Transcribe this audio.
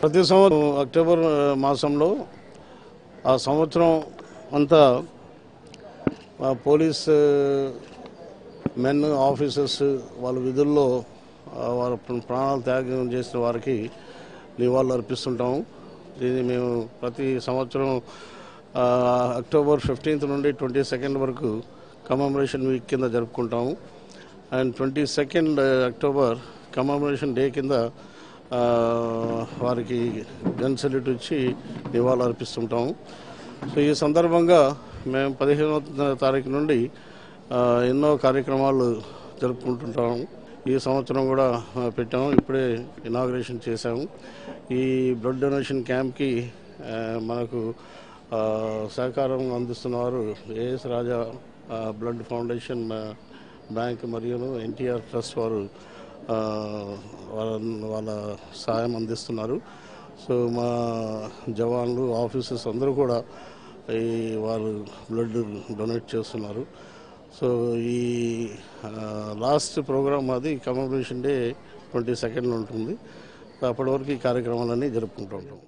ప్రతి సంవత్సరం అక్టోబర్ మాసంలో ఆ సంవత్సరం అంతా పోలీస్ మెన్ ఆఫీసర్స్ వాళ్ళ విధుల్లో వాళ్ళ ప్రాణాలు త్యాగం చేసిన వారికి నివాళులు అర్పిస్తుంటాము. దీన్ని మేము ప్రతి సంవత్సరం అక్టోబర్ 15th నుండి 22nd వరకు కమెమరేషన్ వీక్ కింద జరుపుకుంటాము. And 22nd October commemoration day కింద వారికి గన్ సెల్యూట్ ఇచ్చి నివాళులు అర్పిస్తుంటాము. సో ఈ సందర్భంగా మేము 15వ తారీఖు నుండి ఎన్నో కార్యక్రమాలు జరుపుకుంటుంటాము. ఈ సంవత్సరం కూడా పెట్టాము, ఇప్పుడే ఇనాగ్రేషన్ చేశాము. ఈ బ్లడ్ డొనేషన్ క్యాంప్కి మనకు సహకారం అందిస్తున్నవారు ఏఎస్ రాజా బ్లడ్ ఫౌండేషన్ బ్యాంక్ మరియు ఎన్టీఆర్ ట్రస్ట్ వారు వాళ్ళ సహాయం అందిస్తున్నారు. సో మా జవాన్లు ఆఫీసర్స్ అందరూ కూడా వారు బ్లడ్ డొనేట్ చేస్తున్నారు. సో ఈ లాస్ట్ ప్రోగ్రామ్ అది కమెమరేషన్ డే 22nd ఉంటుంది. అప్పటి వరకు ఈ కార్యక్రమాలన్నీ జరుపుకుంటూ ఉంటాం.